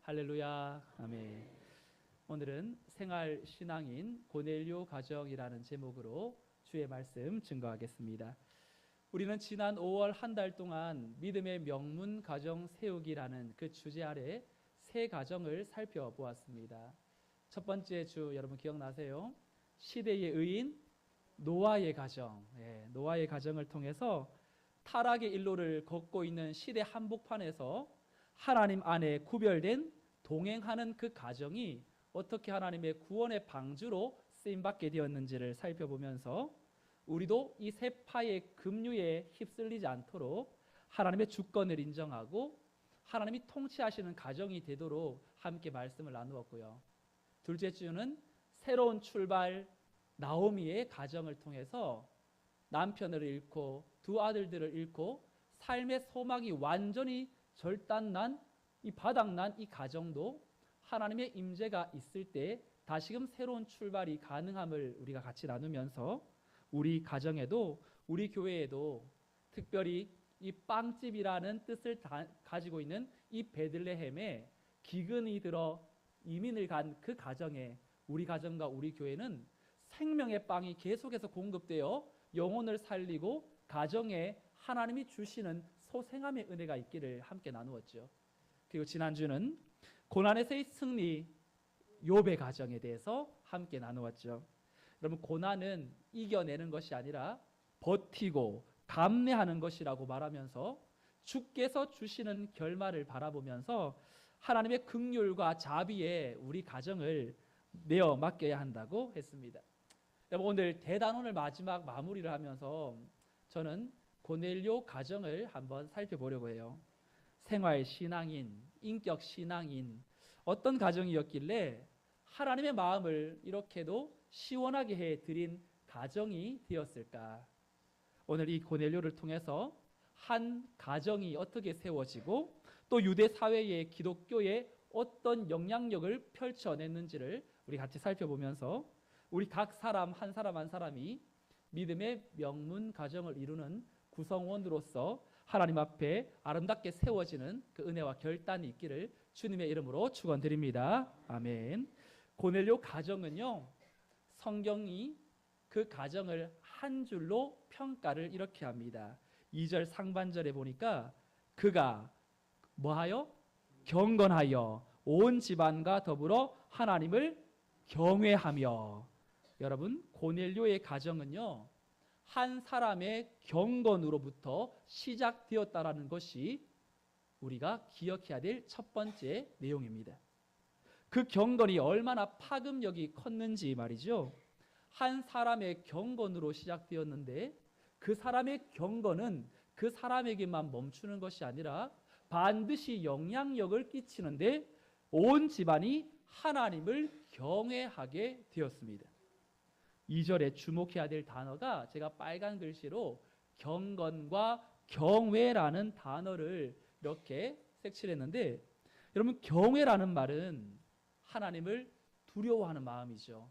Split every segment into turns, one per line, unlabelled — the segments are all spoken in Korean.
할렐루야. 아멘. 오늘은 생활 신앙인 고넬료 가정이라는 제목으로 주의 말씀 증거하겠습니다. 우리는 지난 5월 한 달 동안 믿음의 명문 가정 세우기라는 그 주제 아래 세 가정을 살펴보았습니다. 첫 번째 주 여러분 기억나세요? 시대의 의인 노아의 가정. 노아의 가정을 통해서 타락의 일로를 걷고 있는 시대 한복판에서 하나님 안에 구별된 동행하는 그 가정이 어떻게 하나님의 구원의 방주로 쓰임받게 되었는지를 살펴보면서 우리도 이 세 파의 급류에 휩쓸리지 않도록 하나님의 주권을 인정하고 하나님이 통치하시는 가정이 되도록 함께 말씀을 나누었고요. 둘째 주는 새로운 출발 나오미의 가정을 통해서 남편을 잃고 두 아들들을 잃고 삶의 소망이 완전히 절단난 이 바닥난 이 가정도 하나님의 임재가 있을 때 다시금 새로운 출발이 가능함을 우리가 같이 나누면서 우리 가정에도 우리 교회에도 특별히 이 빵집이라는 뜻을 가지고 있는 이 베들레헴에 기근이 들어 이민을 간 그 가정에 우리 가정과 우리 교회는 생명의 빵이 계속해서 공급되어 영혼을 살리고 가정에 하나님이 주시는 소생함의 은혜가 있기를 함께 나누었죠. 그리고 지난주는 고난에서의 승리 욥의 가정에 대해서 함께 나누었죠. 여러분, 고난은 이겨내는 것이 아니라 버티고 감내하는 것이라고 말하면서 주께서 주시는 결말을 바라보면서 하나님의 긍휼과 자비에 우리 가정을 내어 맡겨야 한다고 했습니다. 여러분, 오늘 대단원을 마지막 마무리를 하면서 저는 고넬료 가정을 한번 살펴보려고 해요. 생활 신앙인, 인격 신앙인, 어떤 가정이었길래 하나님의 마음을 이렇게도 시원하게 해드린 가정이 되었을까? 오늘 이 고넬료를 통해서 한 가정이 어떻게 세워지고 또 유대 사회의 기독교에 어떤 영향력을 펼쳐냈는지를 우리 같이 살펴보면서 우리 각 사람 한 사람이 믿음의 명문 가정을 이루는 구성원으로서 하나님 앞에 아름답게 세워지는 그 은혜와 결단이 있기를 주님의 이름으로 축원드립니다. 아멘. 고넬료 가정은요, 성경이 그 가정을 한 줄로 평가를 이렇게 합니다. 2절 상반절에 보니까 그가 뭐하여? 경건하여 온 집안과 더불어 하나님을 경외하며. 여러분, 고넬료의 가정은요, 한 사람의 경건으로부터 시작되었다라는 것이 우리가 기억해야 될 첫 번째 내용입니다. 그 경건이 얼마나 파급력이 컸는지 말이죠. 한 사람의 경건으로 시작되었는데 그 사람의 경건은 그 사람에게만 멈추는 것이 아니라 반드시 영향력을 끼치는데 온 집안이 하나님을 경외하게 되었습니다. 2절에 주목해야 될 단어가 제가 빨간 글씨로 경건과 경외라는 단어를 이렇게 색칠했는데, 여러분, 경외라는 말은 하나님을 두려워하는 마음이죠.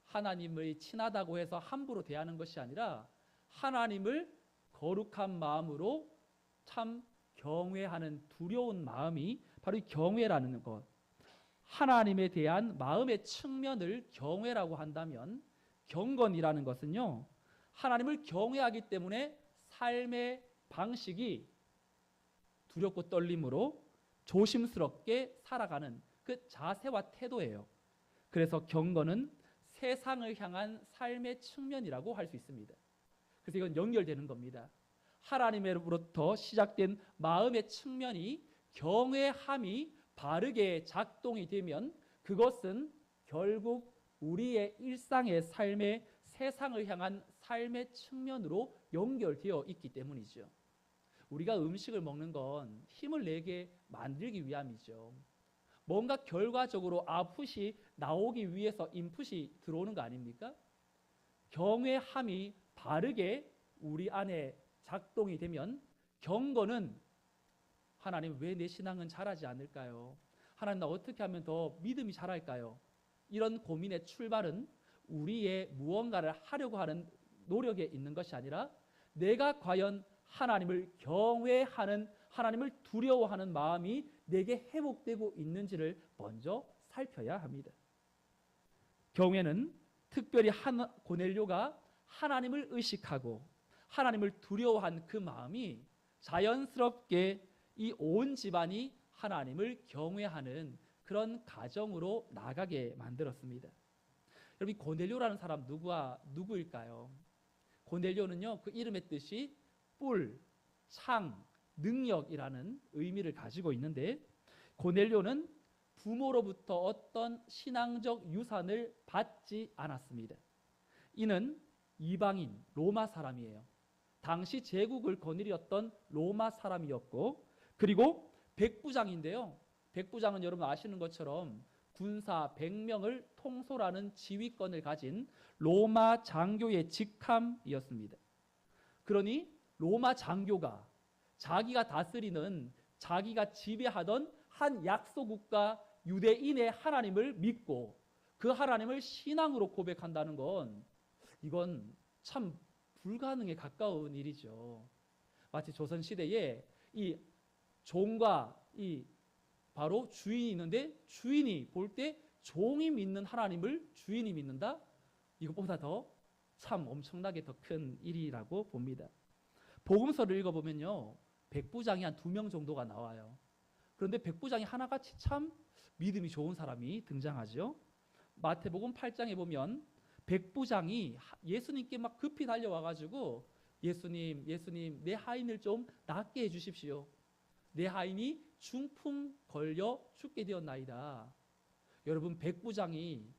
하나님을 친하다고 해서 함부로 대하는 것이 아니라 하나님을 거룩한 마음으로 참 경외하는 두려운 마음이 바로 이 경외라는 것. 하나님에 대한 마음의 측면을 경외라고 한다면 경건이라는 것은요, 하나님을 경외하기 때문에 삶의 방식이 두렵고 떨림으로 조심스럽게 살아가는 그 자세와 태도예요. 그래서 경건은 세상을 향한 삶의 측면이라고 할 수 있습니다. 그래서 이건 연결되는 겁니다. 하나님으로부터 시작된 마음의 측면이 경외함이 바르게 작동이 되면 그것은 결국 우리의 일상의 삶의 세상을 향한 삶의 측면으로 연결되어 있기 때문이죠. 우리가 음식을 먹는 건 힘을 내게 만들기 위함이죠. 뭔가 결과적으로 아웃풋이 나오기 위해서 인풋이 들어오는 거 아닙니까? 경외함이 바르게 우리 안에 작동이 되면 경건은 하나님, 왜 내 신앙은 자라지 않을까요? 하나님, 나 어떻게 하면 더 믿음이 자랄까요? 이런 고민의 출발은 우리의 무언가를 하려고 하는 노력에 있는 것이 아니라 내가 과연 하나님을 경외하는, 하나님을 두려워하는 마음이 내게 회복되고 있는지를 먼저 살펴야 합니다. 경우에는 특별히 고넬료가 하나님을 의식하고 하나님을 두려워한 그 마음이 자연스럽게 이 온 집안이 하나님을 경외하는 그런 가정으로 나가게 만들었습니다. 여러분, 고넬료라는 사람 누구일까요? 고넬료는요, 그 이름의 뜻이 뿔, 창, 능력이라는 의미를 가지고 있는데, 고넬료는 부모로부터 어떤 신앙적 유산을 받지 않았습니다. 이는 이방인 로마 사람이에요. 당시 제국을 거느렸던 로마 사람이었고, 그리고 백부장인데요. 백부장은 여러분 아시는 것처럼 군사 100명을 통솔하는 지휘권을 가진 로마 장교의 직함이었습니다. 그러니 로마 장교가 자기가 다스리는, 자기가 지배하던 한 약소국가 유대인의 하나님을 믿고 그 하나님을 신앙으로 고백한다는 건, 이건 참 불가능에 가까운 일이죠. 마치 조선시대에 이 종과 이 바로 주인이 있는데, 주인이 볼 때 종이 믿는 하나님을 주인이 믿는다? 이것보다 더 참 엄청나게 더 큰 일이라고 봅니다. 복음서를 읽어보면요, 백부장이 한 2명 정도가 나와요. 그런데 백부장이 하나같이 참 믿음이 좋은 사람이 등장하죠. 마태복음 8장에 보면 백부장이 예수님께 막 급히 달려와가지고, 예수님 내 하인을 좀 낫게 해주십시오. 내 하인이 중풍 걸려 죽게 되었나이다. 여러분, 백부장이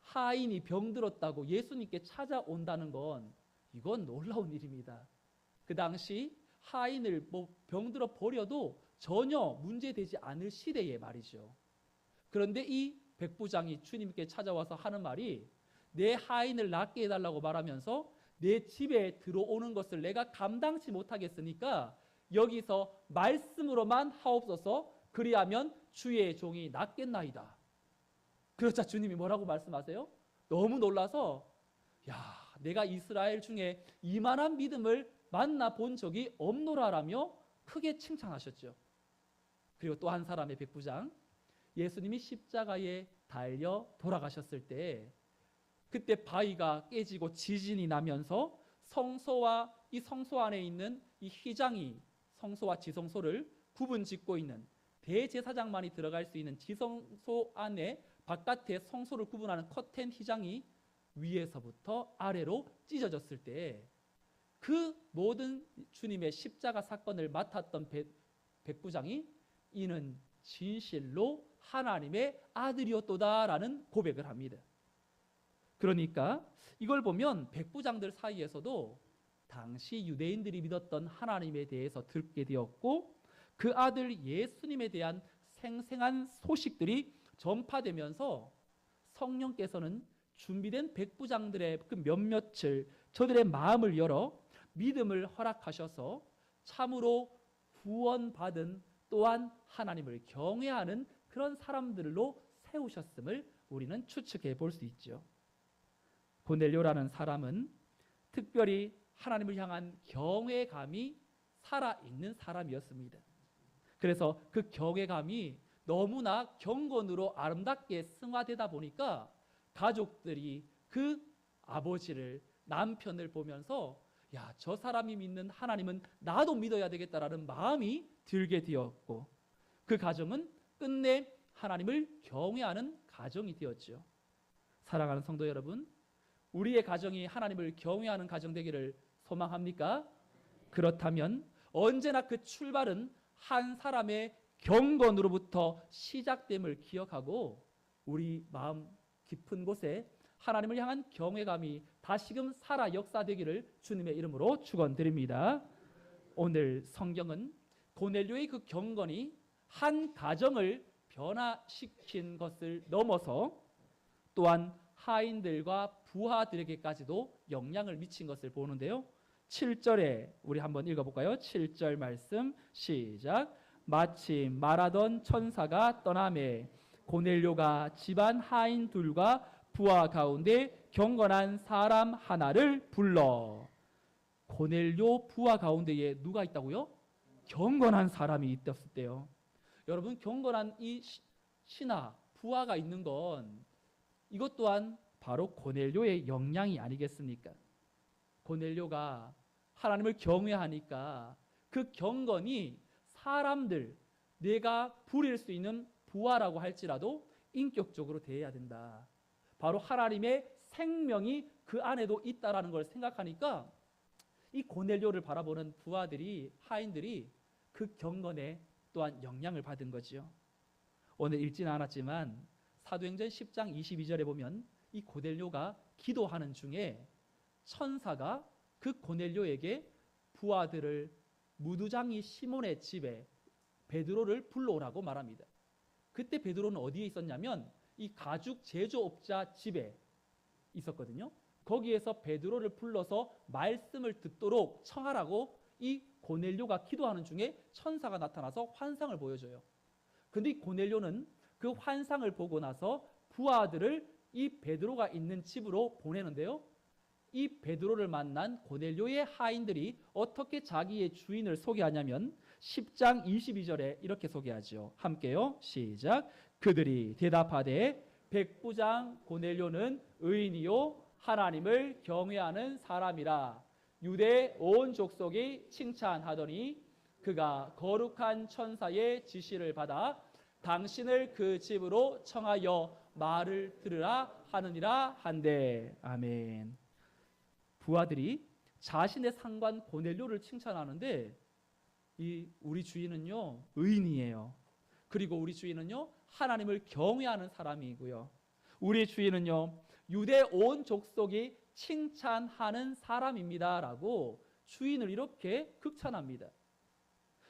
하인이 병들었다고 예수님께 찾아온다는 건, 이건 놀라운 일입니다. 그 당시 하인을 병들어 버려도 전혀 문제되지 않을 시대에 말이죠. 그런데 이 백부장이 주님께 찾아와서 하는 말이, 내 하인을 낫게 해달라고 말하면서 내 집에 들어오는 것을 내가 감당치 못하겠으니까 여기서 말씀으로만 하옵소서, 그리하면 주의 종이 낫겠나이다. 그러자 주님이 뭐라고 말씀하세요? 너무 놀라서, 야, 내가 이스라엘 중에 이만한 믿음을 만나본 적이 없노라라며 크게 칭찬하셨죠. 그리고 또 한 사람의 백부장, 예수님이 십자가에 달려 돌아가셨을 때, 그때 바위가 깨지고 지진이 나면서 성소와 이 성소 안에 있는 이 휘장이 성소와 지성소를 구분 짓고 있는, 대제사장만이 들어갈 수 있는 지성소 안에 바깥에 성소를 구분하는 커튼 휘장이 위에서부터 아래로 찢어졌을 때, 그 모든 주님의 십자가 사건을 맡았던 백부장이 이는 진실로 하나님의 아들이었도다라는 고백을 합니다. 그러니까 이걸 보면 백부장들 사이에서도 당시 유대인들이 믿었던 하나님에 대해서 듣게 되었고, 그 아들 예수님에 대한 생생한 소식들이 전파되면서 성령께서는 준비된 백부장들의 그 몇몇을, 저들의 마음을 열어 믿음을 허락하셔서 참으로 구원받은, 또한 하나님을 경외하는 그런 사람들로 세우셨음을 우리는 추측해 볼 수 있죠. 고넬료라는 사람은 특별히 하나님을 향한 경외감이 살아있는 사람이었습니다. 그래서 그 경외감이 너무나 경건으로 아름답게 승화되다 보니까 가족들이 그 아버지를, 남편을 보면서, 야, 저 사람이 믿는 하나님은 나도 믿어야 되겠다라는 마음이 들게 되었고, 그 가정은 끝내 하나님을 경외하는 가정이 되었죠. 사랑하는 성도 여러분, 우리의 가정이 하나님을 경외하는 가정 되기를 소망합니까? 그렇다면 언제나 그 출발은 한 사람의 경건으로부터 시작됨을 기억하고, 우리 마음 깊은 곳에 하나님을 향한 경외감이 다시금 살아 역사되기를 주님의 이름으로 축원드립니다. 오늘 성경은 고넬료의 그 경건이 한 가정을 변화시킨 것을 넘어서 또한 하인들과 부하들에게까지도 영향을 미친 것을 보는데요. 7절에 우리 한번 읽어볼까요? 7절 말씀 시작. 마침 말하던 천사가 떠나매 고넬료가 집안 하인 둘과 부하 가운데 경건한 사람 하나를 불러. 고넬료 부하 가운데에 누가 있다고요? 경건한 사람이 있었을 때요. 여러분 경건한 이 신하 부하가 있는 건 이것 또한 바로 고넬료의 역량이 아니겠습니까? 고넬료가 하나님을 경외하니까 그 경건이 사람들, 내가 부릴 수 있는 부하라고 할지라도 인격적으로 대해야 된다. 바로 하나님의 생명이 그 안에도 있다라는 걸 생각하니까 이 고넬료를 바라보는 부하들이, 하인들이 그 경건에 또한 영향을 받은 거지요. 오늘 읽지는 않았지만 사도행전 10장 22절에 보면 이 고넬료가 기도하는 중에 천사가 그 고넬료에게 부하들을 무두장이 시몬의 집에 베드로를 불러오라고 말합니다. 그때 베드로는 어디에 있었냐면 이 가죽 제조업자 집에 있었거든요. 거기에서 베드로를 불러서 말씀을 듣도록 청하라고 이 고넬료가 기도하는 중에 천사가 나타나서 환상을 보여줘요. 근데 이 고넬료는 그 환상을 보고 나서 부하들을 이 베드로가 있는 집으로 보내는데요. 이 베드로를 만난 고넬료의 하인들이 어떻게 자기의 주인을 소개하냐면 10장 22절에 이렇게 소개하죠. 함께요. 시작. 그들이 대답하되 백부장 고넬료는 의인이요 하나님을 경외하는 사람이라 유대 온 족속이 칭찬하더니 그가 거룩한 천사의 지시를 받아 당신을 그 집으로 청하여 말을 들으라 하느니라 한대. 아멘. 부하들이 자신의 상관 고넬료를 칭찬하는데 우리 주인은요 의인이에요. 그리고 우리 주인은요 하나님을 경외하는 사람이고요. 우리 주인은요 유대 온 족속이 칭찬하는 사람입니다라고 주인을 이렇게 극찬합니다.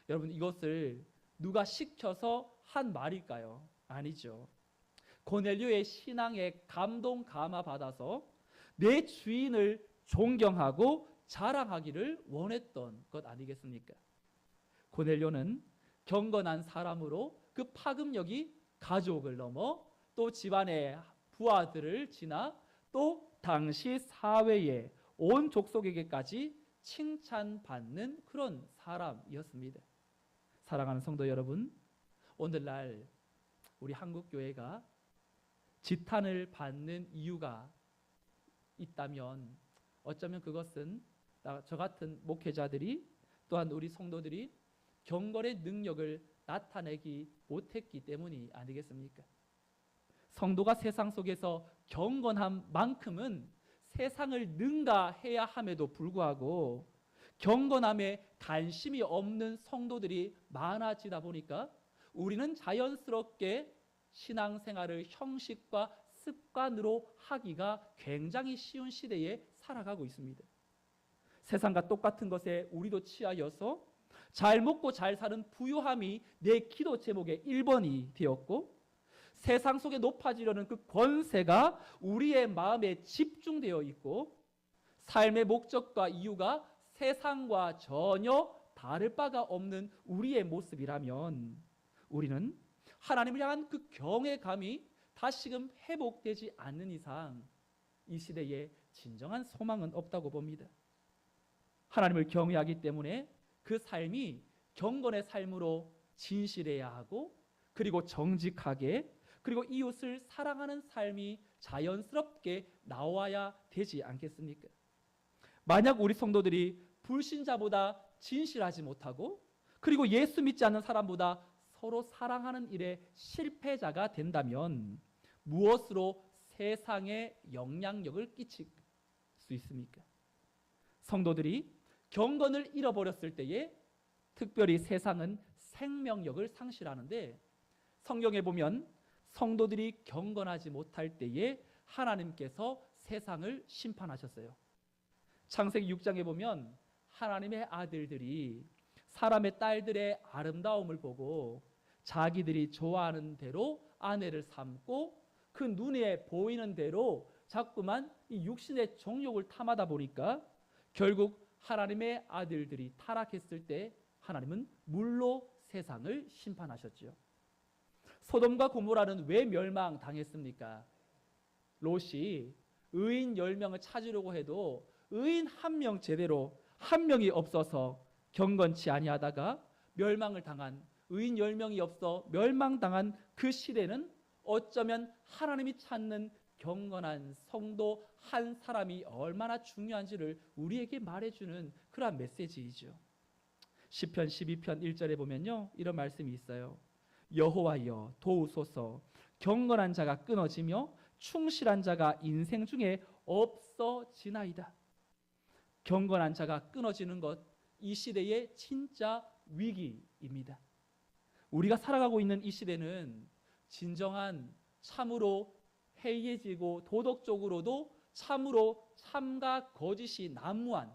여러분 이것을 누가 시켜서 한 말일까요? 아니죠. 고넬료의 신앙에 감동 감화 받아서 내 주인을 존경하고 자랑하기를 원했던 것 아니겠습니까? 고넬료는 경건한 사람으로 그 파급력이 가족을 넘어 또 집안의 부하들을 지나 또 당시 사회의 온 족속에게까지 칭찬받는 그런 사람이었습니다. 사랑하는 성도 여러분, 오늘날 우리 한국교회가 지탄을 받는 이유가 있다면 어쩌면 그것은 저 같은 목회자들이 또한 우리 성도들이 경건의 능력을 나타내기 못했기 때문이 아니겠습니까? 성도가 세상 속에서 경건한 만큼은 세상을 능가해야 함에도 불구하고 경건함에 관심이 없는 성도들이 많아지다 보니까 우리는 자연스럽게 신앙생활을 형식과 습관으로 하기가 굉장히 쉬운 시대에 살아가고 있습니다. 세상과 똑같은 것에 우리도 취하여서 잘 먹고 잘 사는 부유함이 내 기도 제목의 1번이 되었고 세상 속에 높아지려는 그 권세가 우리의 마음에 집중되어 있고 삶의 목적과 이유가 세상과 전혀 다를 바가 없는 우리의 모습이라면 우리는 하나님을 향한 그 경외감이 다시금 회복되지 않는 이상 이 시대에 진정한 소망은 없다고 봅니다. 하나님을 경외하기 때문에 그 삶이 경건의 삶으로 진실해야 하고 그리고 정직하게 그리고 이웃을 사랑하는 삶이 자연스럽게 나와야 되지 않겠습니까? 만약 우리 성도들이 불신자보다 진실하지 못하고 그리고 예수 믿지 않는 사람보다 서로 사랑하는 일에 실패자가 된다면 무엇으로 세상에 영향력을 끼칠 수 있습니까? 성도들이 경건을 잃어버렸을 때에 특별히 세상은 생명력을 상실하는데 성경에 보면 성도들이 경건하지 못할 때에 하나님께서 세상을 심판하셨어요. 창세기 6장에 보면 하나님의 아들들이 사람의 딸들의 아름다움을 보고 자기들이 좋아하는 대로 아내를 삼고 그 눈에 보이는 대로 자꾸만 이 육신의 정욕을 탐하다 보니까 결국 하나님의 아들들이 타락했을 때 하나님은 물로 세상을 심판하셨죠. 소돔과 고모라는 왜 멸망당했습니까? 롯이 의인 10명을 찾으려고 해도 의인 한 명 제대로 한 명이 없어서 경건치 아니하다가 멸망을 당한 의인 10명이 없어 멸망당한 그 시대는 어쩌면 하나님이 찾는 경건한 성도 한 사람이 얼마나 중요한지를 우리에게 말해주는 그러한 메시지이죠. 시편 12편 1절에 보면요, 이런 말씀이 있어요. 여호와여 도우소서. 경건한 자가 끊어지며 충실한 자가 인생 중에 없어지나이다. 경건한 자가 끊어지는 것, 이 시대의 진짜 위기입니다. 우리가 살아가고 있는 이 시대는 진정한 참으로 해이해지고 도덕적으로도 참으로 참과 거짓이 난무한,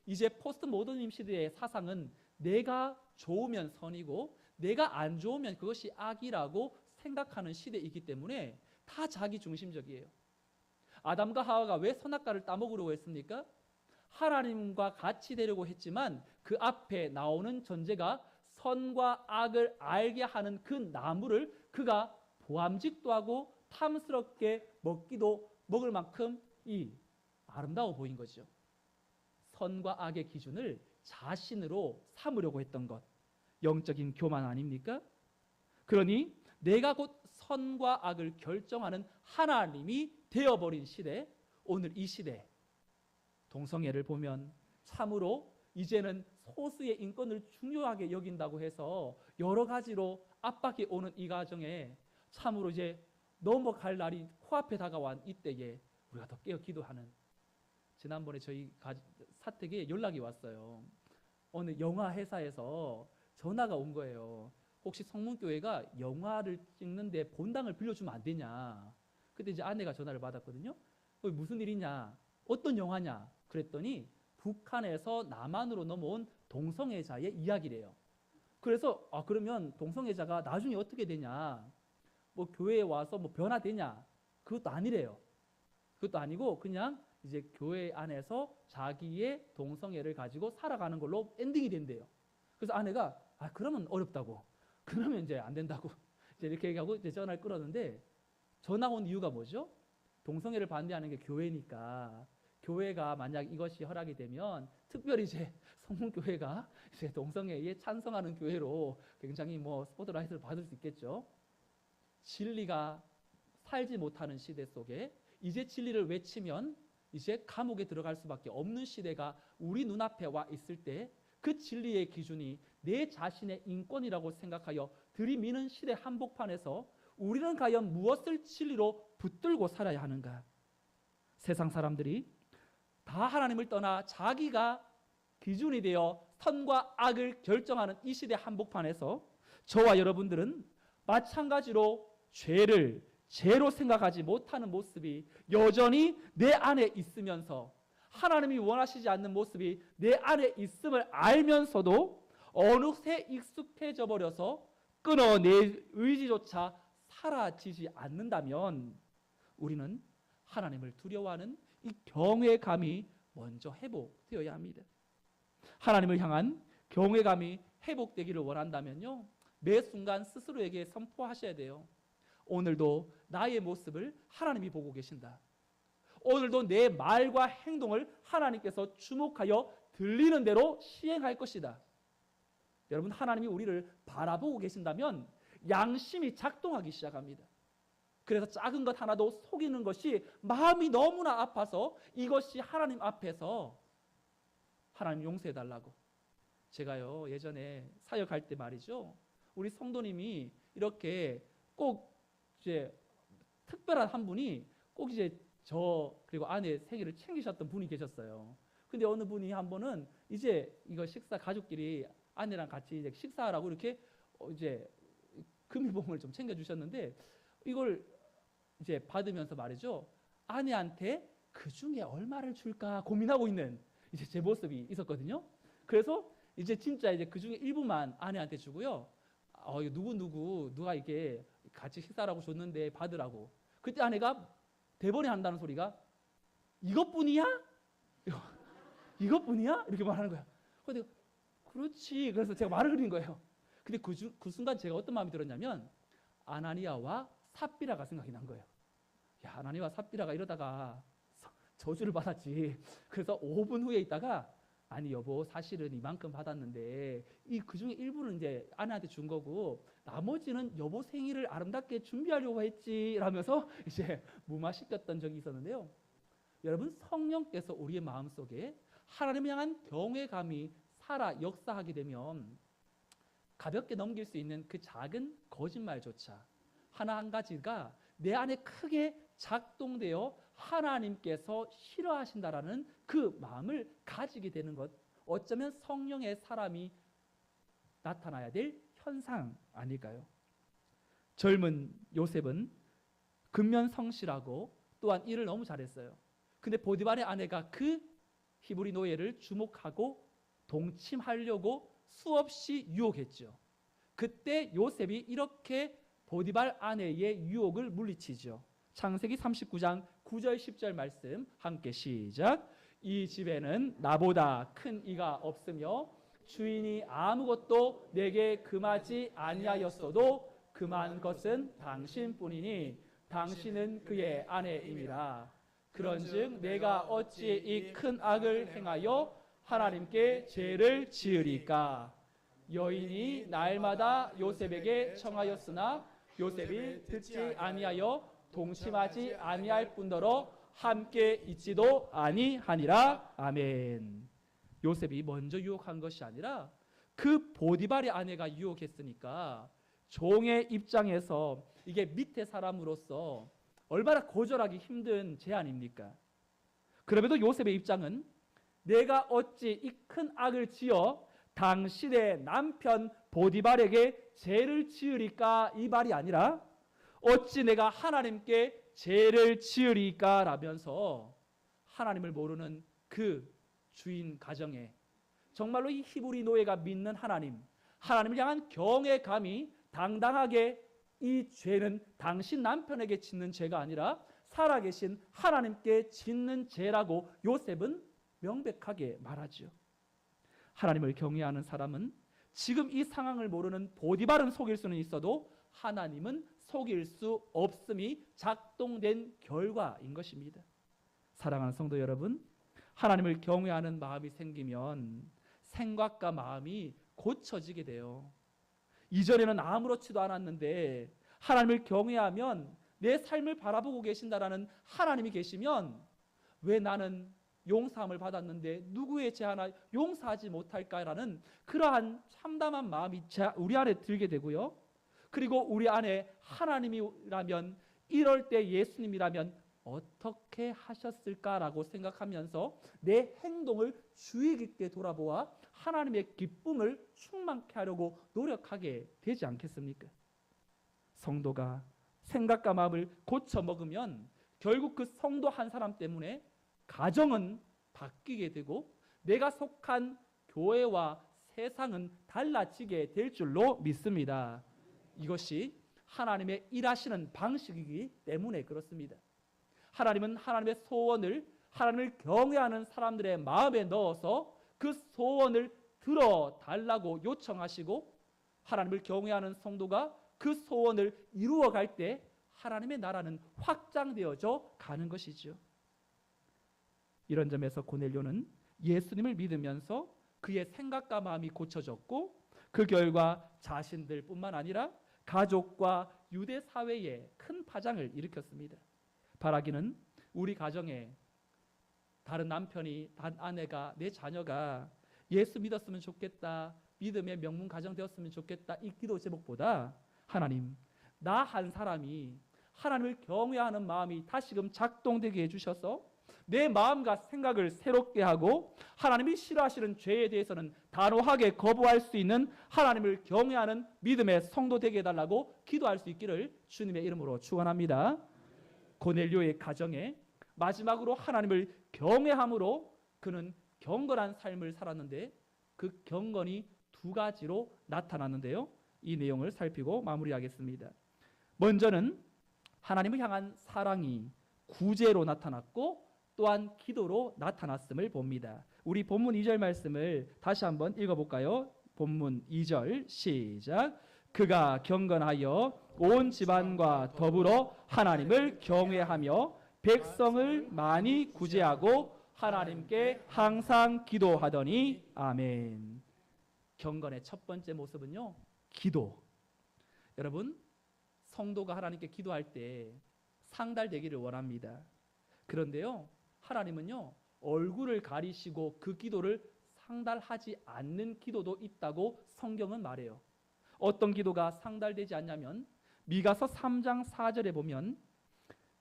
이제 포스트 모더니즘 시대의 사상은 내가 좋으면 선이고 내가 안 좋으면 그것이 악이라고 생각하는 시대이기 때문에 다 자기 중심적이에요. 아담과 하와가 왜 선악과를 따먹으려고 했습니까? 하나님과 같이 되려고 했지만 그 앞에 나오는 전제가 선과 악을 알게 하는 그 나무를 그가 보암직도 하고 탐스럽게 먹기도 먹을 만큼 이 아름다워 보인 거죠. 선과 악의 기준을 자신으로 삼으려고 했던 것, 영적인 교만 아닙니까? 그러니 내가 곧 선과 악을 결정하는 하나님이 되어버린 시대, 오늘 이 시대 동성애를 보면 참으로 이제는 소수의 인권을 중요하게 여긴다고 해서 여러 가지로 압박이 오는 이 가정에 참으로 이제 넘어갈 날이 코앞에 다가온 이때에 우리가 더 깨어 기도하는, 지난번에 저희 사택에 연락이 왔어요. 어느 영화 회사에서 전화가 온 거예요. 혹시 성문교회가 영화를 찍는데 본당을 빌려주면 안 되냐. 그때 이제 아내가 전화를 받았거든요. 무슨 일이냐, 어떤 영화냐 그랬더니 북한에서 남한으로 넘어온 동성애자의 이야기래요. 그래서 그러면 동성애자가 나중에 어떻게 되냐, 뭐 교회에 와서 뭐 변화되냐, 그것도 아니래요. 그것도 아니고 그냥 이제 교회 안에서 자기의 동성애를 가지고 살아가는 걸로 엔딩이 된대요. 그래서 아내가 그러면 어렵다고, 그러면 이제 안 된다고 이제 이렇게 얘기하고 이제 전화를 끊었는데, 전화 온 이유가 뭐죠? 동성애를 반대하는 게 교회니까 교회가 만약 이것이 허락이 되면 특별히 이제 성문교회가 이제 동성애에 찬성하는 교회로 굉장히 뭐 스포트라이트를 받을 수 있겠죠. 진리가 살지 못하는 시대 속에 이제 진리를 외치면 이제 감옥에 들어갈 수밖에 없는 시대가 우리 눈앞에 와 있을 때, 그 진리의 기준이 내 자신의 인권이라고 생각하여 들이미는 시대 한복판에서 우리는 과연 무엇을 진리로 붙들고 살아야 하는가? 세상 사람들이 다 하나님을 떠나 자기가 기준이 되어 선과 악을 결정하는 이 시대 한복판에서 저와 여러분들은 마찬가지로 죄를 죄로 생각하지 못하는 모습이 여전히 내 안에 있으면서, 하나님이 원하시지 않는 모습이 내 안에 있음을 알면서도 어느새 익숙해져 버려서 끊어낼 의지조차 사라지지 않는다면 우리는 하나님을 두려워하는 이 경외감이 먼저 회복되어야 합니다. 하나님을 향한 경외감이 회복되기를 원한다면요, 매 순간 스스로에게 선포하셔야 돼요. 오늘도 나의 모습을 하나님이 보고 계신다. 오늘도 내 말과 행동을 하나님께서 주목하여 들리는 대로 시행할 것이다. 여러분, 하나님이 우리를 바라보고 계신다면 양심이 작동하기 시작합니다. 그래서 작은 것 하나도 속이는 것이 마음이 너무나 아파서 이것이 하나님 앞에서 하나님 용서해달라고. 제가요 예전에 사역할 때 말이죠, 우리 성도님이 이렇게 꼭 이제 특별한 한 분이 꼭 이제 저 그리고 아내 생일을 챙기셨던 분이 계셨어요. 근데 어느 분이 한 번은 이제 이거 식사 가족끼리 아내랑 같이 이제 식사하라고 이렇게 이제 금일봉을 좀 챙겨주셨는데, 이걸 이제 받으면서 말이죠, 아내한테 그 중에 얼마를 줄까 고민하고 있는 이제 제 모습이 있었거든요. 그래서 이제 진짜 이제 그 중에 일부만 아내한테 주고요. 누가 이게 같이 식사라고 줬는데 받으라고. 그때 아내가 대번에 한다는 소리가 이것뿐이야? 이것뿐이야? 이렇게 말하는 거야. 근데 그렇지. 그래서 제가 말을 그린 거예요. 근데 그 순간 제가 어떤 마음이 들었냐면 아나니아와 삽비라가 생각이 난 거예요. 야, 아나니아와 삽비라가 이러다가 저주를 받았지. 그래서 5분 후에 있다가 아니 여보 사실은 이만큼 받았는데 이 그중에 일부는 이제 아내한테 준 거고 나머지는 여보 생일을 아름답게 준비하려고 했지 라면서 이제 무마시켰던 적이 있었는데요. 여러분, 성령께서 우리의 마음속에 하나님을 향한 경외감이 살아 역사하게 되면 가볍게 넘길 수 있는 그 작은 거짓말조차 하나 한 가지가 내 안에 크게 작동되어 하나님께서 싫어하신다라는 그 마음을 가지게 되는 것, 어쩌면 성령의 사람이 나타나야 될 현상 아닐까요? 젊은 요셉은 근면 성실하고 또한 일을 너무 잘했어요. 근데 보디발의 아내가 그 히브리 노예를 주목하고 동침하려고 수없이 유혹했죠. 그때 요셉이 이렇게 보디발 아내의 유혹을 물리치죠. 창세기 39장 9절 10절 말씀 함께 시작. 이 집에는 나보다 큰 이가 없으며 주인이 아무것도 내게 금하지 아니하였어도 금한 것은 당신뿐이니 당신은 그의 아내임이라. 그런즉 내가 어찌 이 큰 악을 행하여 하나님께 죄를 지으리까. 여인이 날마다 요셉에게 청하였으나 요셉이 듣지 아니하여 동침하지 아니할 뿐더러 함께 있지도 아니하니라. 아멘. 요셉이 먼저 유혹한 것이 아니라 그 보디발의 아내가 유혹했으니까 종의 입장에서 이게 밑에 사람으로서 얼마나 거절하기 힘든 제안입니까? 그럼에도 요셉의 입장은 내가 어찌 이 큰 악을 지어 당신의 남편 보디발에게 죄를 지으리까, 이 말이 아니라 어찌 내가 하나님께 죄를 지으리까 라면서 하나님을 모르는 그 주인 가정에 정말로 이 히브리 노예가 믿는 하나님을 향한 경외감이 당당하게 이 죄는 당신 남편에게 짓는 죄가 아니라 살아계신 하나님께 짓는 죄라고 요셉은 명백하게 말하죠. 하나님을 경외하는 사람은 지금 이 상황을 모르는 보디발은 속일 수는 있어도 하나님은 속일 수 없음이 작동된 결과인 것입니다. 사랑하는 성도 여러분, 하나님을 경외하는 마음이 생기면 생각과 마음이 고쳐지게 돼요. 이전에는 아무렇지도 않았는데 하나님을 경외하면 내 삶을 바라보고 계신다라는 하나님이 계시면 왜 나는 용서함을 받았는데 누구의 죄 하나 용서하지 못할까라는 그러한 참담한 마음이 우리 안에 들게 되고요. 그리고 우리 안에 하나님이라면, 이럴 때 예수님이라면 어떻게 하셨을까라고 생각하면서 내 행동을 주의 깊게 돌아보아 하나님의 기쁨을 충만케 하려고 노력하게 되지 않겠습니까? 성도가 생각과 마음을 고쳐 먹으면 결국 그 성도 한 사람 때문에 가정은 바뀌게 되고 내가 속한 교회와 세상은 달라지게 될 줄로 믿습니다. 이것이 하나님의 일하시는 방식이기 때문에 그렇습니다. 하나님은 하나님의 소원을 하나님을 경외하는 사람들의 마음에 넣어서 그 소원을 들어달라고 요청하시고 하나님을 경외하는 성도가 그 소원을 이루어갈 때 하나님의 나라는 확장되어져 가는 것이죠. 이런 점에서 고넬료는 예수님을 믿으면서 그의 생각과 마음이 고쳐졌고 그 결과 자신들뿐만 아니라 가족과 유대 사회에 큰 파장을 일으켰습니다. 바라기는 우리 가정에 다른 남편이, 다른 아내가, 내 자녀가 예수 믿었으면 좋겠다, 믿음의 명문 가정 되었으면 좋겠다, 이 기도 제목보다 하나님, 나 한 사람이 하나님을 경외하는 마음이 다시금 작동되게 해주셔서 내 마음과 생각을 새롭게 하고 하나님이 싫어하시는 죄에 대해서는 단호하게 거부할 수 있는 하나님을 경외하는 믿음의 성도 되게 해달라고 기도할 수 있기를 주님의 이름으로 축원합니다. 고넬료의 가정에 마지막으로 하나님을 경외함으로 그는 경건한 삶을 살았는데 그 경건이 두 가지로 나타났는데요. 이 내용을 살피고 마무리하겠습니다. 먼저는 하나님을 향한 사랑이 구제로 나타났고 또한 기도로 나타났음을 봅니다. 우리 본문 2절 말씀을 다시 한번 읽어볼까요? 본문 2절 시작. 그가 경건하여 온 집안과 더불어 하나님을 경외하며 백성을 많이 구제하고 하나님께 항상 기도하더니 아멘. 경건의 첫 번째 모습은요, 기도. 여러분, 성도가 하나님께 기도할 때 상달되기를 원합니다. 그런데요, 하나님은요, 얼굴을 가리시고 그 기도를 상달하지 않는 기도도 있다고 성경은 말해요. 어떤 기도가 상달되지 않냐면 미가서 3장 4절에 보면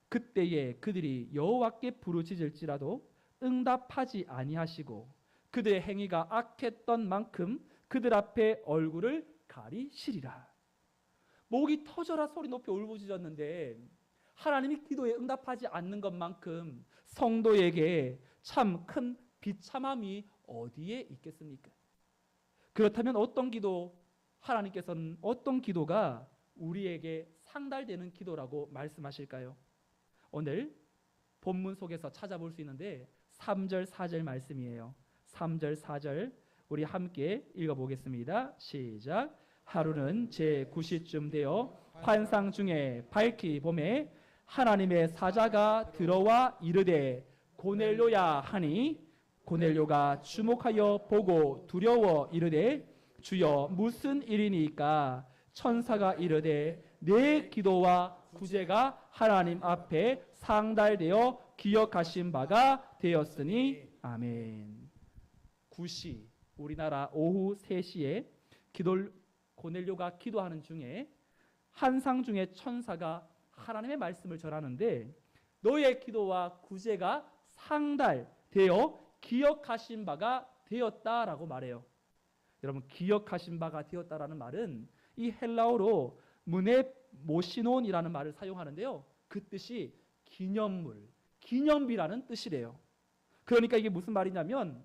그때에 그들이 여호와께 부르짖을지라도 응답하지 아니하시고 그들의 행위가 악했던 만큼 그들 앞에 얼굴을 가리시리라. 목이 터져라 소리 높여 울부짖었는데 하나님이 기도에 응답하지 않는 것만큼 성도에게 참 큰 비참함이 어디에 있겠습니까? 그렇다면 어떤 기도, 하나님께서는 어떤 기도가 우리에게 상달되는 기도라고 말씀하실까요? 오늘 본문 속에서 찾아볼 수 있는데 3절 4절 말씀이에요. 3절 4절 우리 함께 읽어보겠습니다. 시작. 하루는 제9시쯤 되어 환상 중에 밝히 봄에 하나님의 사자가 들어와 이르되 고넬료야 하니 고넬료가 주목하여 보고 두려워 이르되 주여 무슨 일이니까? 천사가 이르되 내 기도와 구제가 하나님 앞에 상달되어 기억하신 바가 되었으니 아멘. 9시 우리나라 오후 3시에 고넬료가 기도하는 중에 환상 중에 천사가 하나님의 말씀을 전하는데 너의 기도와 구제가 상달되어 기억하신 바가 되었다라고 말해요. 여러분, 기억하신 바가 되었다라는 말은 이 헬라어로 무네모시논이라는 말을 사용하는데요. 그 뜻이 기념물, 기념비라는 뜻이래요. 그러니까 이게 무슨 말이냐면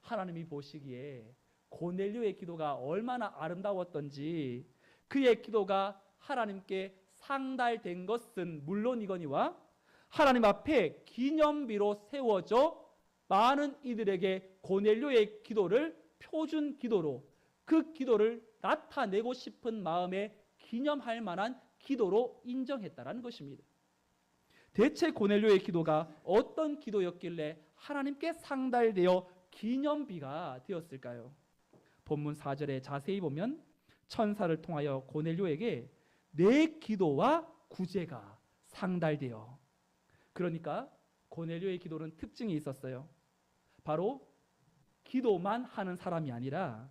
하나님이 보시기에 고넬료의 기도가 얼마나 아름다웠던지 그의 기도가 하나님께 상달된 것은 물론이거니와 하나님 앞에 기념비로 세워져 많은 이들에게 고넬료의 기도를 표준 기도로 그 기도를 나타내고 싶은 마음에 기념할 만한 기도로 인정했다라는 것입니다. 대체 고넬료의 기도가 어떤 기도였길래 하나님께 상달되어 기념비가 되었을까요? 본문 4절에 자세히 보면 천사를 통하여 고넬료에게 내 기도와 구제가 상달되어, 그러니까 고넬료의 기도는 특징이 있었어요. 바로 기도만 하는 사람이 아니라,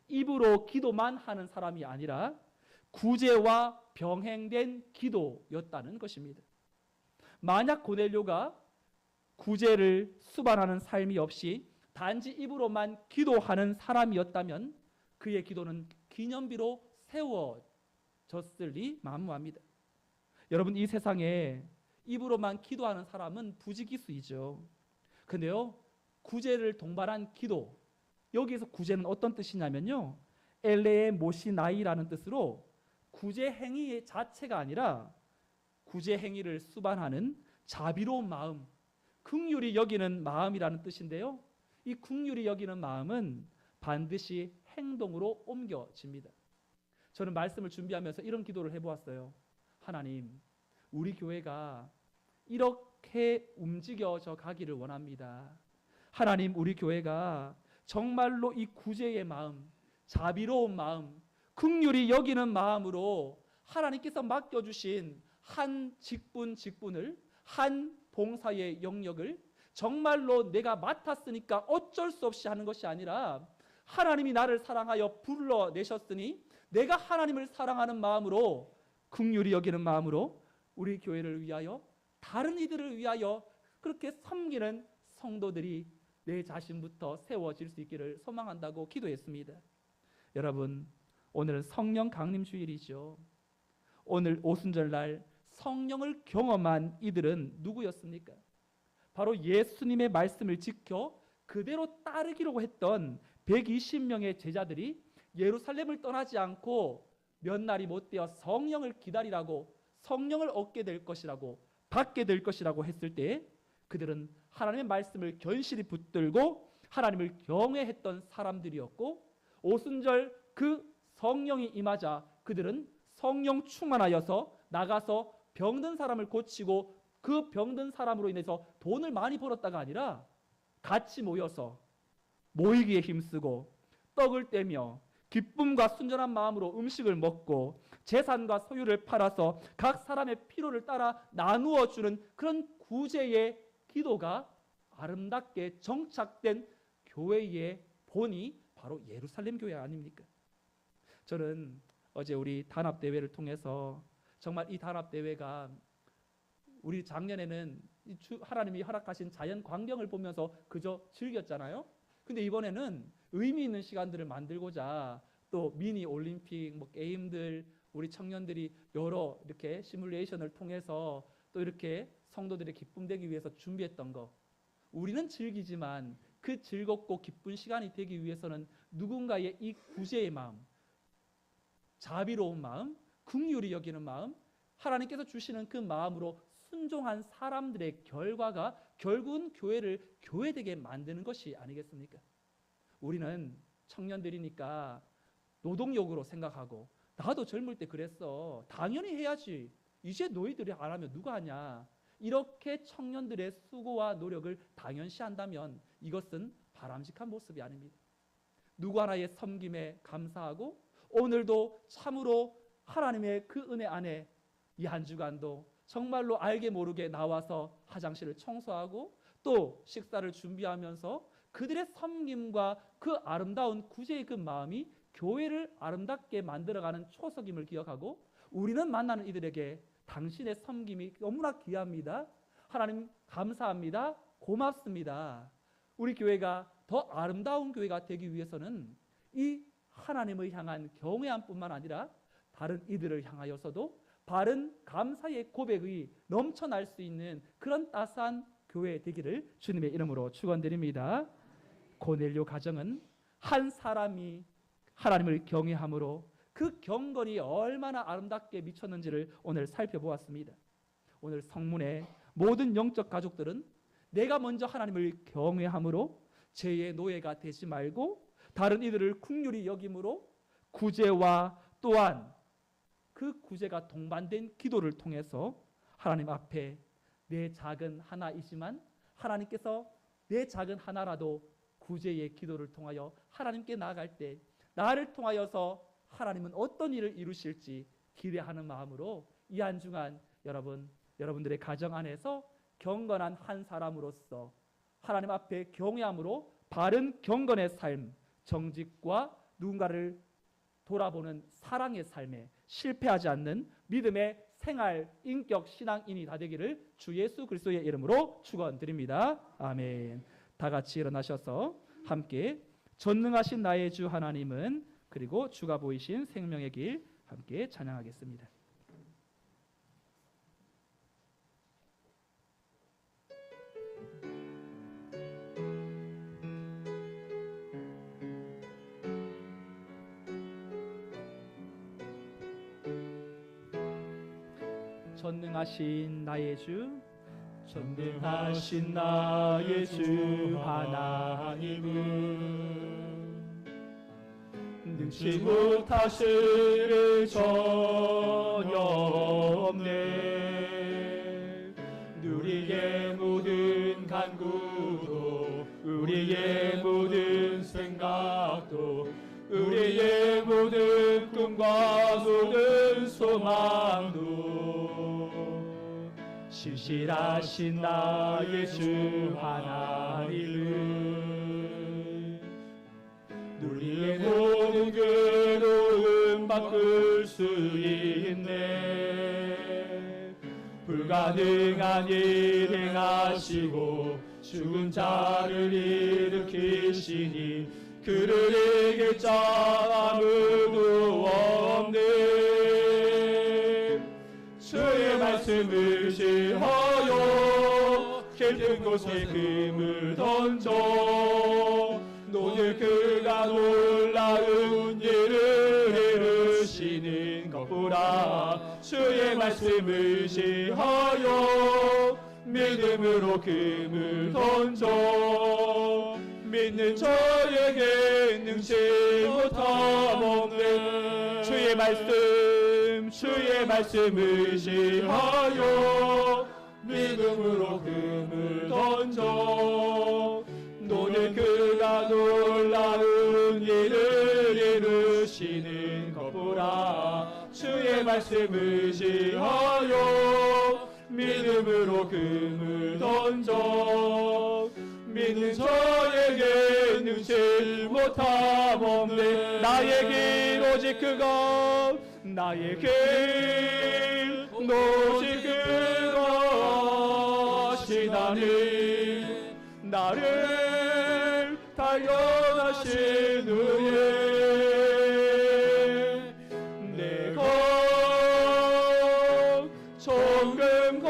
입으로 기도만 하는 사람이 아니라 구제와 병행된 기도였다는 것입니다. 만약 고넬료가 구제를 수반하는 삶이 없이 단지 입으로만 기도하는 사람이었다면 그의 기도는 기념비로 세워졌을리 만무합니다. 여러분, 이 세상에 입으로만 기도하는 사람은 부지기수이죠. 근데요, 구제를 동반한 기도, 여기에서 구제는 어떤 뜻이냐면요, 엘레의 모시나이라는 뜻으로 구제 행위 자체가 아니라 구제 행위를 수반하는 자비로운 마음, 긍휼히 여기는 마음이라는 뜻인데요, 이 긍휼히 여기는 마음은 반드시 행동으로 옮겨집니다. 저는 말씀을 준비하면서 이런 기도를 해보았어요. 하나님, 우리 교회가 이렇게 움직여져 가기를 원합니다. 하나님, 우리 교회가 정말로 이 구제의 마음, 자비로운 마음, 긍휼히 여기는 마음으로 하나님께서 맡겨주신 한 직분을, 한 봉사의 영역을 정말로 내가 맡았으니까 어쩔 수 없이 하는 것이 아니라 하나님이 나를 사랑하여 불러내셨으니 내가 하나님을 사랑하는 마음으로, 긍휼히 여기는 마음으로 우리 교회를 위하여, 다른 이들을 위하여 그렇게 섬기는 성도들이 내 자신부터 세워질 수 있기를 소망한다고 기도했습니다. 여러분, 오늘은 성령 강림 주일이죠. 오늘 오순절날 성령을 경험한 이들은 누구였습니까? 바로 예수님의 말씀을 지켜 그대로 따르기로 했던 120명의 제자들이 예루살렘을 떠나지 않고 몇 날이 못되어 성령을 기다리라고, 성령을 얻게 될 것이라고, 받게 될 것이라고 했을 때 그들은 하나님의 말씀을 견실히 붙들고 하나님을 경외했던 사람들이었고, 오순절 그 성령이 임하자 그들은 성령 충만하여서 나가서 병든 사람을 고치고 그 병든 사람으로 인해서 돈을 많이 벌었다가 아니라 같이 모여서 모이기에 힘쓰고 떡을 떼며 기쁨과 순전한 마음으로 음식을 먹고 재산과 소유를 팔아서 각 사람의 필요를 따라 나누어 주는 그런 구제의 기도가 아름답게 정착된 교회의 본이 바로 예루살렘 교회 아닙니까? 저는 어제 우리 단합대회를 통해서 정말 이 단합대회가 우리 작년에는 하나님이 허락하신 자연 광경을 보면서 그저 즐겼잖아요. 근데 이번에는 의미 있는 시간들을 만들고자 또 미니 올림픽, 게임들, 우리 청년들이 여러 이렇게 시뮬레이션을 통해서 또 이렇게 성도들의 기쁨 되기 위해서 준비했던 거, 우리는 즐기지만 그 즐겁고 기쁜 시간이 되기 위해서는 누군가의 이 구제의 마음, 자비로운 마음, 긍휼히 여기는 마음, 하나님께서 주시는 그 마음으로 순종한 사람들의 결과가 결국은 교회를 교회되게 만드는 것이 아니겠습니까? 우리는 청년들이니까 노동력으로 생각하고, 나도 젊을 때 그랬어, 당연히 해야지, 이제 너희들이 안 하면 누가 하냐, 이렇게 청년들의 수고와 노력을 당연시한다면 이것은 바람직한 모습이 아닙니다. 누구 하나의 섬김에 감사하고 오늘도 참으로 하나님의 그 은혜 안에 이 한 주간도 정말로 알게 모르게 나와서 화장실을 청소하고 또 식사를 준비하면서 그들의 섬김과 그 아름다운 구제의 그 마음이 교회를 아름답게 만들어가는 초석임을 기억하고, 우리는 만나는 이들에게 당신의 섬김이 너무나 귀합니다, 하나님 감사합니다, 고맙습니다. 우리 교회가 더 아름다운 교회가 되기 위해서는 이 하나님을 향한 경외함뿐만 아니라 다른 이들을 향하여서도 바른 감사의 고백이 넘쳐날 수 있는 그런 따스한 교회 되기를 주님의 이름으로 축원드립니다. 고넬료 가정은 한 사람이 하나님을 경외함으로 그 경건이 얼마나 아름답게 미쳤는지를 오늘 살펴보았습니다. 오늘 성문의 모든 영적 가족들은 내가 먼저 하나님을 경외함으로 죄의 노예가 되지 말고 다른 이들을 긍휼히 여김으로 구제와 또한 그 구제가 동반된 기도를 통해서 하나님 앞에 내 작은 하나이지만 하나님께서 내 작은 하나라도 구제의 기도를 통하여 하나님께 나아갈 때 나를 통하여서 하나님은 어떤 일을 이루실지 기대하는 마음으로 이 한 주간 여러분들의 가정 안에서 경건한 한 사람으로서 하나님 앞에 경외함으로 바른 경건의 삶, 정직과 누군가를 돌아보는 사랑의 삶에 실패하지 않는 믿음의 생활, 인격, 신앙인이 다 되기를 주 예수 그리스도의 이름으로 축원드립니다. 아멘. 다 같이 일어나셔서 함께 전능하신 나의 주 하나님은, 그리고 주가 보이신 생명의 길 함께 찬양하겠습니다. 전능하신 나의 주,
전능하신 나의 주 하나님은 능치 못하실 일 전혀 없네. 우리의 모든 간구도 우리의 모든 생각도 우리의 모든 꿈과 모든 소망도 신실하신 나의 주 하나님은 우리의 모든 괴로움 바꿀 수 있네. 불가능한 일 행하시고 죽은 자를 일으키시니 그를 이길 자 아무도 없네. 주의 말씀을 지하여 깊은 곳에 금을 던져 오늘 그가 놀라운 일을 이루시는 것 보라. 주의 말씀을 지하여 믿음으로 금을 던져 믿는 저에게 능치 못함없네. 주의 말씀을 지하여 믿음으로 금을 던져 말씀 의지하여 믿음으로 금을 던져 믿는 저에게 능치 못함없네. 나의 길 오직 그것, 나의 길 오직 그것이다니. 나를 단련하신 후에 내 것 정금 거친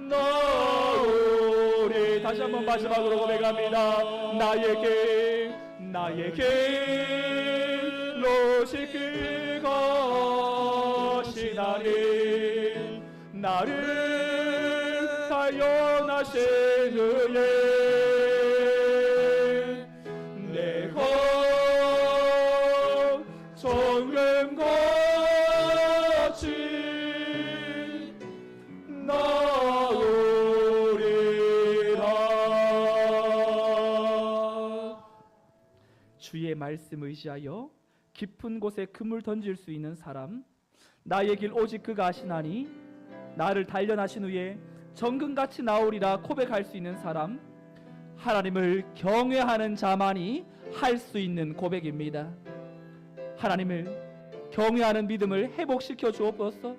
나오리. 다시 한번 마지막으로 고백합니다. 나의 길 오직 그것이다니. 나를 단련하신 후에 내 것 정금 거친 나오리라.
주의 말씀 의지하여 깊은 곳에 금을 던질 수 있는 사람, 나의 길 오직 그가 아시나니 나를 단련하신 후에 정금같이 나오리라 고백할 수 있는 사람, 하나님을 경외하는 자만이 할 수 있는 고백입니다. 하나님을 경외하는 믿음을 회복시켜 주옵소서.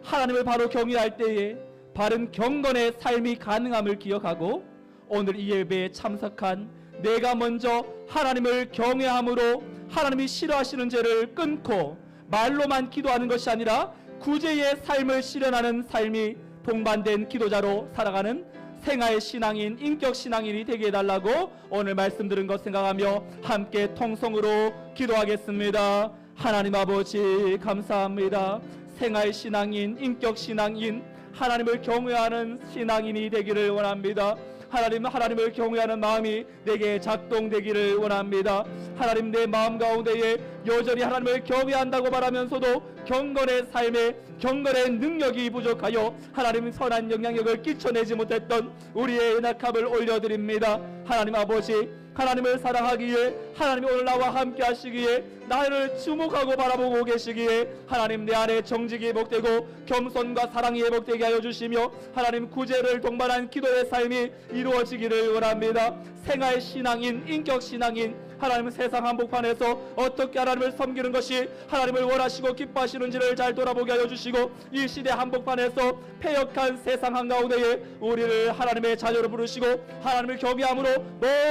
하나님을 바로 경외할 때에 바른 경건의 삶이 가능함을 기억하고 오늘 이 예배에 참석한 내가 먼저 하나님을 경외함으로 하나님이 싫어하시는 죄를 끊고 말로만 기도하는 것이 아니라 구제의 삶을 실현하는 삶이 동반된 기도자로 살아가는 생활 신앙인, 인격 신앙인이 되게 해달라고 오늘 말씀 들은 것 생각하며 함께 통성으로 기도하겠습니다. 하나님 아버지 감사합니다. 생활 신앙인, 인격 신앙인, 하나님을 경외하는 신앙인이 되기를 원합니다. 하나님을 경외하는 마음이 내게 작동되기를 원합니다. 하나님, 내 마음 가운데에 여전히 하나님을 경외한다고 말하면서도 경건의 삶에 경건의 능력이 부족하여 하나님 선한 영향력을 끼쳐내지 못했던 우리의 연약함을 올려드립니다. 하나님 아버지, 하나님을 사랑하기에, 하나님이 오늘 나와 함께 하시기에, 나를 주목하고 바라보고 계시기에 하나님 내 안에 정직이 회복되고 겸손과 사랑이 회복되게 하여 주시며 하나님 구제를 동반한 기도의 삶이 이루어지기를 원합니다. 생활 신앙인, 인격 신앙인, 하나님 세상 한복판에서 어떻게 하나님을 섬기는 것이 하나님을 원하시고 기뻐하시는지를 잘 돌아보게 하여 주시고 이 시대 한복판에서 패역한 세상 한가운데에 우리를 하나님의 자녀로 부르시고 하나님을 경외함으로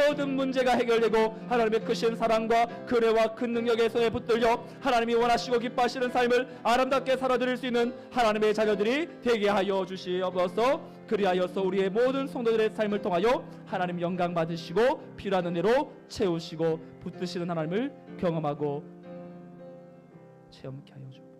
모든 문제가 해결되고 하나님의 크신 사랑과 은혜와 큰 능력의 손에 붙들려 하나님이 원하시고 기뻐하시는 삶을 아름답게 살아드릴 수 있는 하나님의 자녀들이 되게 하여 주시옵소서. 그리하여서 우리의 모든 성도들의 삶을 통하여 하나님 영광 받으시고 필요한 은혜로 채우시고 붙드시는 하나님을 경험하고 체험케 하여 주옵소서.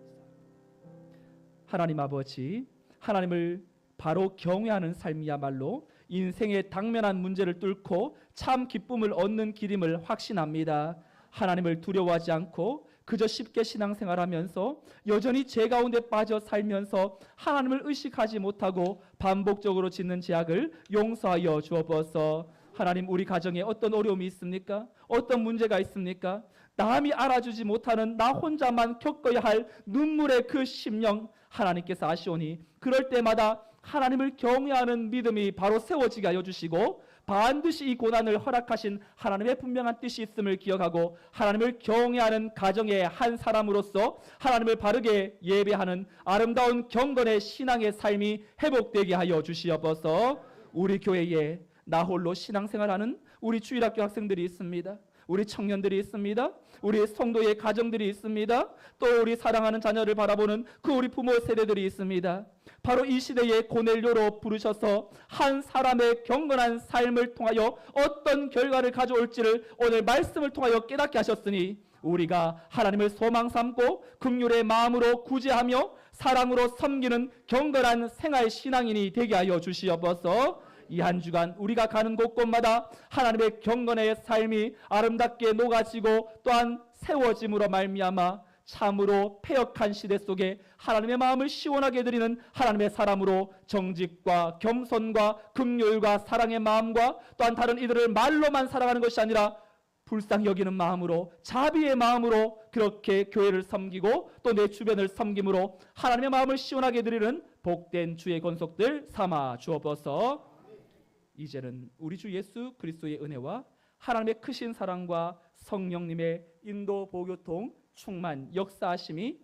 하나님 아버지, 하나님을 바로 경외하는 삶이야말로 인생의 당면한 문제를 뚫고 참 기쁨을 얻는 길임을 확신합니다. 하나님을 두려워하지 않고 그저 쉽게 신앙생활하면서 여전히 죄 가운데 빠져 살면서 하나님을 의식하지 못하고 반복적으로 짓는 죄악을 용서하여 주옵소서. 하나님, 우리 가정에 어떤 어려움이 있습니까? 어떤 문제가 있습니까? 남이 알아주지 못하는 나 혼자만 겪어야 할 눈물의 그 심령 하나님께서 아시오니 그럴 때마다 하나님을 경외하는 믿음이 바로 세워지게 하여 주시고 반드시 이 고난을 허락하신 하나님의 분명한 뜻이 있음을 기억하고 하나님을 경외하는 가정의 한 사람으로서 하나님을 바르게 예배하는 아름다운 경건의 신앙의 삶이 회복되게 하여 주시옵소서. 우리 교회에 나 홀로 신앙생활하는 우리 주일학교 학생들이 있습니다. 우리 청년들이 있습니다. 우리 성도의 가정들이 있습니다. 또 우리 사랑하는 자녀를 바라보는 그 우리 부모 세대들이 있습니다. 바로 이 시대에 고넬료로 부르셔서 한 사람의 경건한 삶을 통하여 어떤 결과를 가져올지를 오늘 말씀을 통하여 깨닫게 하셨으니 우리가 하나님을 소망 삼고 긍휼의 마음으로 구제하며 사랑으로 섬기는 경건한 생활 신앙인이 되게 하여 주시옵소서. 이 한 주간 우리가 가는 곳곳마다 하나님의 경건의 삶이 아름답게 녹아지고 또한 세워짐으로 말미암아 참으로 패역한 시대 속에 하나님의 마음을 시원하게 드리는 하나님의 사람으로 정직과 겸손과 긍휼과 사랑의 마음과 또한 다른 이들을 말로만 사랑하는 것이 아니라 불쌍히 여기는 마음으로, 자비의 마음으로 그렇게 교회를 섬기고 또 내 주변을 섬김으로 하나님의 마음을 시원하게 드리는 복된 주의 권속들 삼아 주옵소서. 이제는 우리 주 예수 그리스도의 은혜와 하나님의 크신 사랑과 성령님의 인도 보교통 충만 역사하심이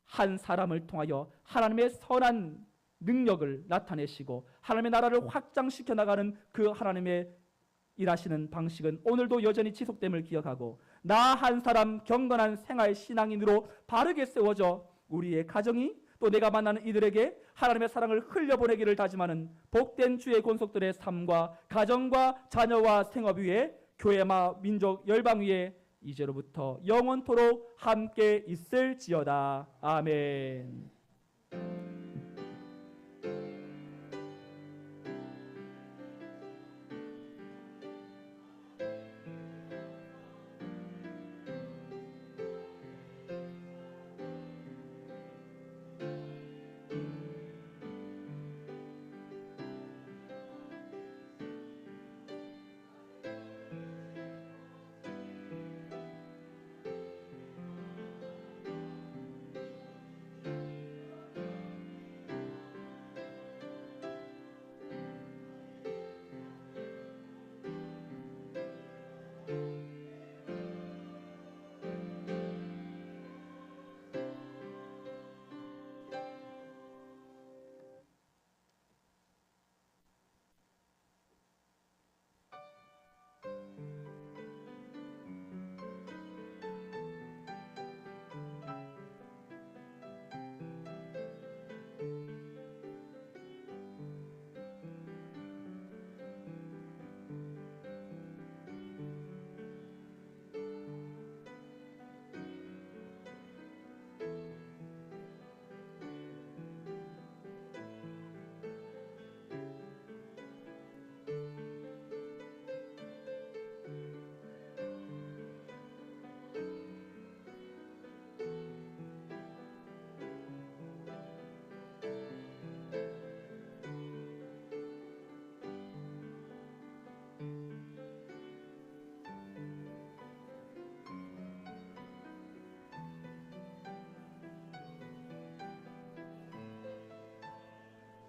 한 사람을 통하여 하나님의 선한 능력을 나타내시고 하나님의 나라를 확장시켜 나가는 그 하나님의 일하시는 방식은 오늘도 여전히 지속됨을 기억하고 나 한 사람 경건한 생활 신앙인으로 바르게 세워져 우리의 가정이 또 내가 만나는 이들에게 하나님의 사랑을 흘려보내기를 다짐하는 복된 주의 권속들의 삶과 가정과 자녀와 생업 위에 교회와 민족 열방 위에 이제로부터 영원토록 함께 있을지어다. 아멘.